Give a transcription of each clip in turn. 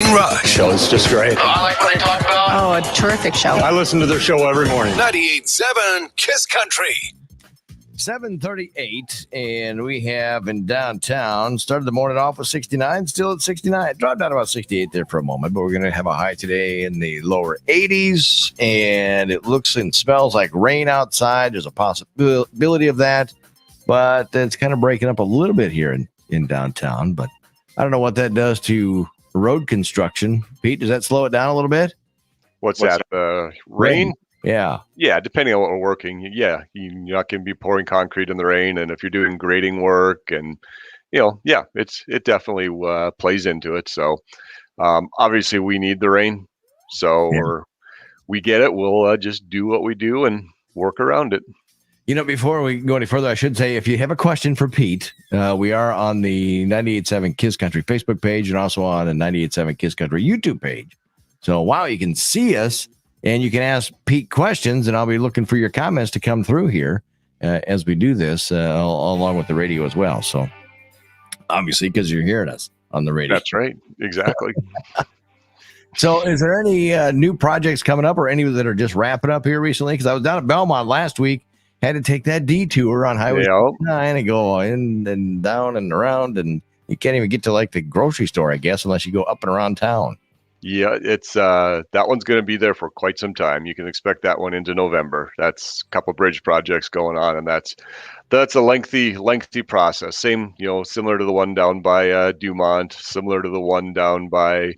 Morning Rush. Show is just great. Oh, I like what they talk about. Oh, a terrific show. I listen to their show every morning. 98.7 Kiss Country. 7:38, and we have in downtown, started the morning off with 69, still at 69. Dropped down about 68 there for a moment, but we're going to have a high today in the lower 80s, and it looks and smells like rain outside. There's a possibility of that, but it's kind of breaking up a little bit here in downtown, but I don't know what that does to road construction. Pete, does that slow it down a little bit? What's that? Rain? Yeah. Yeah, depending on what we're working. Yeah, you're not going to be pouring concrete in the rain. And if you're doing grading work and, it definitely plays into it. So obviously we need the rain. So we get it. We'll just do what we do and work around it. Before we go any further, I should say, if you have a question for Pete, we are on the 98.7 Kiss Country Facebook page and also on the 98.7 Kiss Country YouTube page. So, you can see us and you can ask Pete questions, and I'll be looking for your comments to come through here as we do this, along with the radio as well. So, obviously, because you're hearing us on the radio. That's right. Exactly. So is there any new projects coming up or any that are just wrapping up here recently? Because I was down at Belmont last week. Had to take that detour on Highway 9 and go in and down and around, and you can't even get to like the grocery store, I guess, unless you go up and around town. Yeah, it's that one's going to be there for quite some time. You can expect that one into November. That's a couple bridge projects going on, and that's a lengthy process. Same, similar to the one down by Dumont, similar to the one down by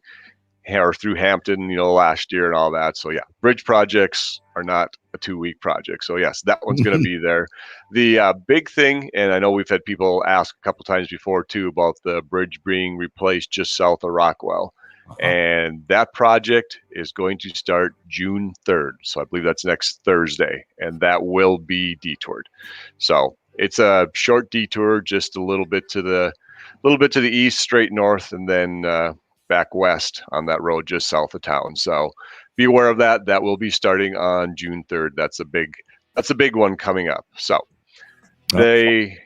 or through Hampton, last year and all that. So yeah, bridge projects are not a 2-week project. So yes, that one's going to be there. The big thing, and I know we've had people ask a couple times before too about the bridge being replaced just south of Rockwell. And that project is going to start June 3rd. So I believe that's next Thursday, and that will be detoured. So it's a short detour, just a little bit to the east, straight north, and then back west on that road just south of town. So be aware of that. That will be starting on June 3rd. That's a big one coming up. So they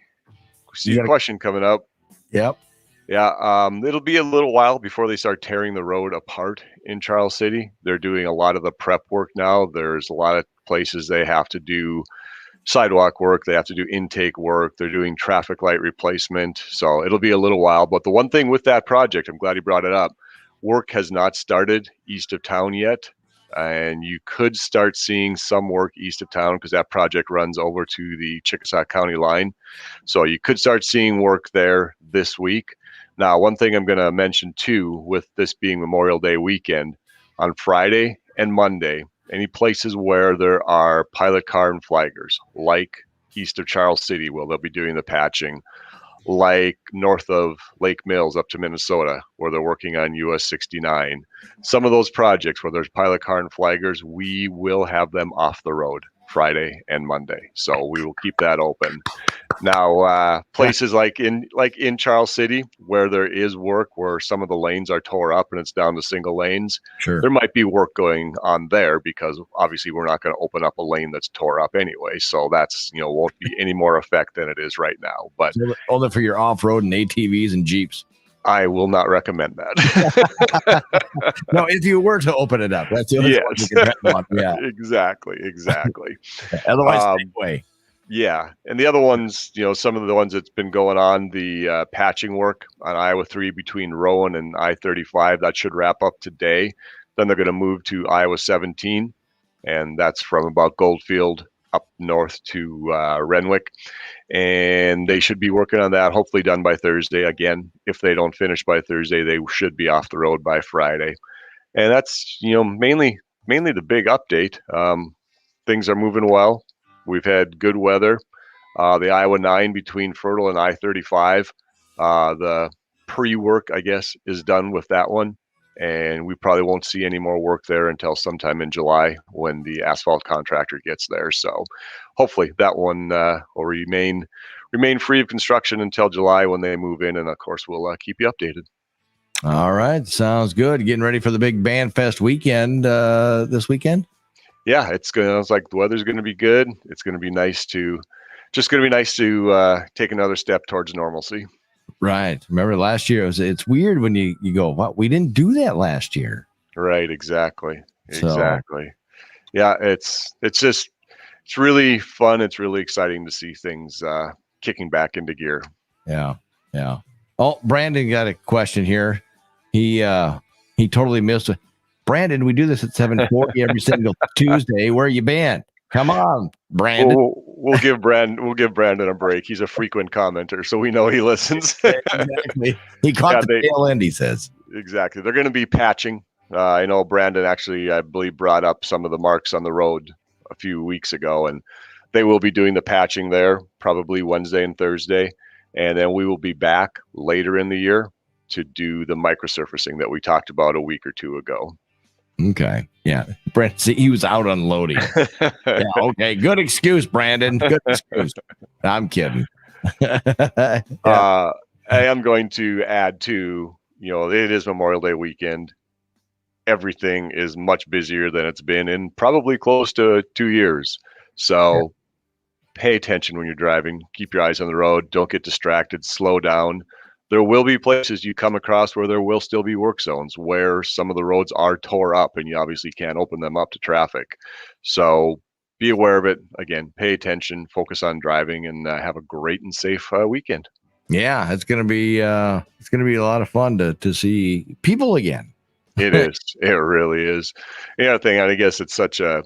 see a question coming up. Yep. Yeah. It'll be a little while before they start tearing the road apart in Charles City. They're doing a lot of the prep work now. There's a lot of places they have to do sidewalk work. They have to do intake work. They're doing traffic light replacement. So it'll be a little while. But the one thing with that project, I'm glad you brought it up, work has not started east of town yet. And you could start seeing some work east of town because that project runs over to the Chickasaw County line. So you could start seeing work there this week. Now, one thing I'm going to mention too, with this being Memorial Day weekend, on Friday and Monday, any places where there are pilot car and flaggers, like east of Charles City, where they'll be doing the patching, like north of Lake Mills up to Minnesota, where they're working on US 69. Some of those projects where there's pilot car and flaggers, we will have them off the road Friday and Monday. So we will keep that open. Now, places like in Charles City, where there is work, where some of the lanes are tore up and it's down to single lanes, sure, there might be work going on there because obviously we're not going to open up a lane that's tore up anyway. So that's, won't be any more effect than it is right now. But only for your off-road and ATVs and Jeeps. I will not recommend that. No, if you were to open it up, that's the only one you can on. Yeah, exactly. Otherwise, same way. Yeah, and the other ones, some of the ones that's been going on, the patching work on Iowa 3 between Rowan and I-35, that should wrap up today. Then they're going to move to Iowa 17, and that's from about Goldfield up north to Renwick. And they should be working on that, hopefully done by Thursday. Again, if they don't finish by Thursday, they should be off the road by Friday. And that's, mainly the big update. Things are moving well. We've had good weather. The Iowa 9 between Fertile and I-35, the pre-work, I guess, is done with that one. And we probably won't see any more work there until sometime in July when the asphalt contractor gets there. So hopefully that one will remain free of construction until July when they move in. And of course, we'll keep you updated. All right. Sounds good. Getting ready for the big Bandfest weekend this weekend? Yeah, it's like the weather's going to be good. It's going to be nice to take another step towards normalcy. Right. Remember last year? It's weird when you go, what? We didn't do that last year. Right. Exactly. So- Exactly. Yeah. It's really fun. It's really exciting to see things kicking back into gear. Yeah. Yeah. Oh, Brandon got a question here. He totally missed it. Brandon, we do this at 7:40 every single Tuesday. Where you been? Come on, Brandon. We'll give Brandon a break. He's a frequent commenter, so we know he listens. Exactly. He caught the tail end, he says. Exactly. They're going to be patching. I know Brandon actually, I believe, brought up some of the marks on the road a few weeks ago, and they will be doing the patching there probably Wednesday and Thursday. And then we will be back later in the year to do the microsurfacing that we talked about a week or two ago. Okay. Yeah. Brandon, see, he was out unloading. Yeah, okay. Good excuse, Brandon. Good excuse. I'm kidding. Yeah. I am going to add too, it is Memorial Day weekend. Everything is much busier than it's been in probably close to 2 years. So pay attention when you're driving. Keep your eyes on the road. Don't get distracted. Slow down. There will be places you come across where there will still be work zones where some of the roads are tore up and you obviously can't open them up to traffic. So be aware of it. Again, pay attention, focus on driving, and have a great and safe weekend. Yeah, it's gonna be a lot of fun to see people again. It is. It really is. The other thing, I guess it's such a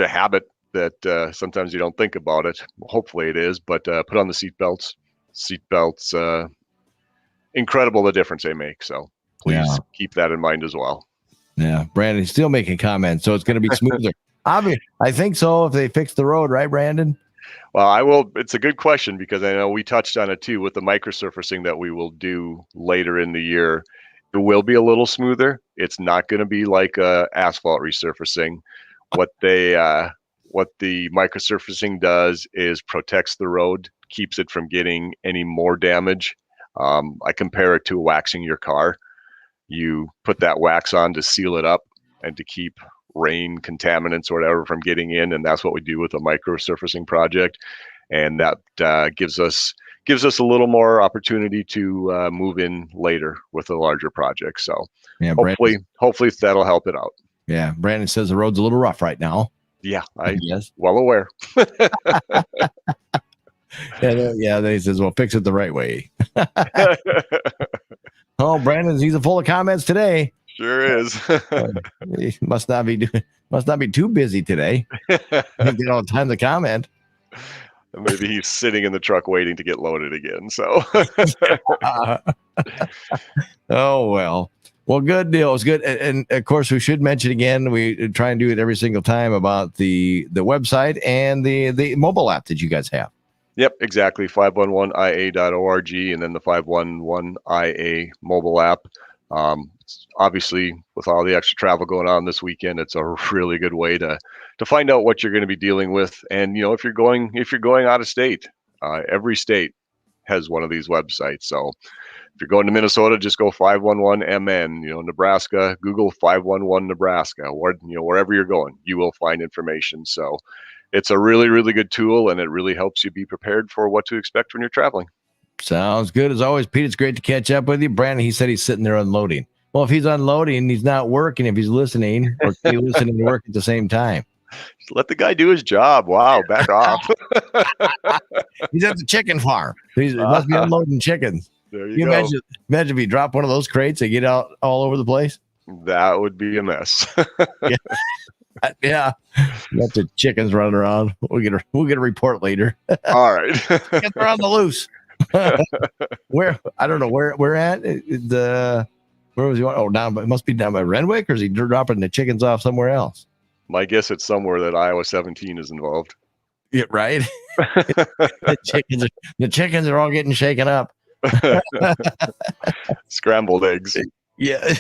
habit that sometimes you don't think about it. Hopefully it is, but put on the seatbelts. Seatbelts, incredible the difference they make. So please keep that in mind as well. Yeah, Brandon's still making comments, so it's going to be smoother. I think so if they fix the road, right, Brandon? Well, I will. It's a good question because I know we touched on it too with the microsurfacing that we will do later in the year. It will be a little smoother. It's not going to be like asphalt resurfacing. What the microsurfacing does is protects the road, keeps it from getting any more damage. I compare it to waxing your car. You put that wax on to seal it up and to keep rain, contaminants, or whatever from getting in, and that's what we do with a microsurfacing project. And that gives us a little more opportunity to move in later with a larger project. So yeah, hopefully that'll help it out. Yeah, Brandon says the road's a little rough right now. Yeah, I'm well aware. Yeah, then he says, well, fix it the right way. Oh, he's full of comments today. Sure is. He must not be too busy today. He get all the time to comment. Maybe he's sitting in the truck waiting to get loaded again. So oh well, good deal. It's good. And of course, we should mention again, we try and do it every single time about the website and the mobile app that you guys have. Yep, exactly. 511ia.org and then the 511ia mobile app. Obviously, with all the extra travel going on this weekend, it's a really good way to find out what you're going to be dealing with. And if you're going out of state, every state has one of these websites. So if you're going to Minnesota, just go 511MN. Nebraska, Google 511 Nebraska. Wherever you're going, you will find information. So it's a really, really good tool, and it really helps you be prepared for what to expect when you're traveling. Sounds good. As always, Pete, it's great to catch up with you. Brandon, he said he's sitting there unloading. Well, if he's unloading, he's not working. If he's listening, or he's listening and work at the same time. Just let the guy do his job. Wow, back off. He's at the chicken farm. He must be unloading chickens. There you go. Imagine if he dropped one of those crates and get out all over the place. That would be a mess. Yeah. Lots of chickens running around. We'll get a report later. All right. Chickens are on the loose. Where I don't know where at where was he? Oh, down, but it must be down by Renwick, or is he dropping the chickens off somewhere else? My guess it's somewhere that Iowa 17 is involved. Yeah, right. The chickens are all getting shaken up. Scrambled eggs. Yeah.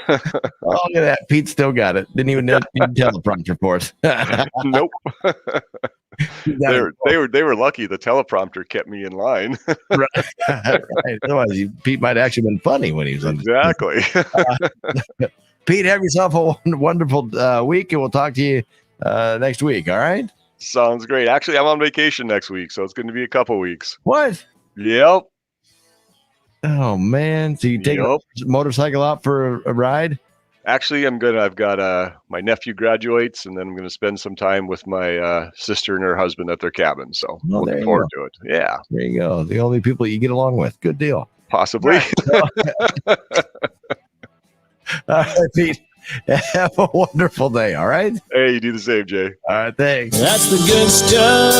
Oh, look at that. Pete still got it. Didn't even tell the teleprompter for us. Nope. They were lucky. The teleprompter kept me in line. Right. Otherwise, Pete might have actually been funny when he was on. Exactly. Pete, have yourself a wonderful week, and we'll talk to you next week. All right. Sounds great. Actually, I'm on vacation next week, so it's going to be a couple weeks. What? Yep. Oh man! So you take Yup. a motorcycle out for a ride? Actually, I've got my nephew graduates, and then I'm gonna spend some time with my sister and her husband at their cabin. So Oh, there looking you forward to it. Yeah, There you go. The only people you get along with. Good deal. possibly. All right, Pete. Have a wonderful day. All right. Hey, you do the same, Jay. All right. Thanks. That's the good stuff.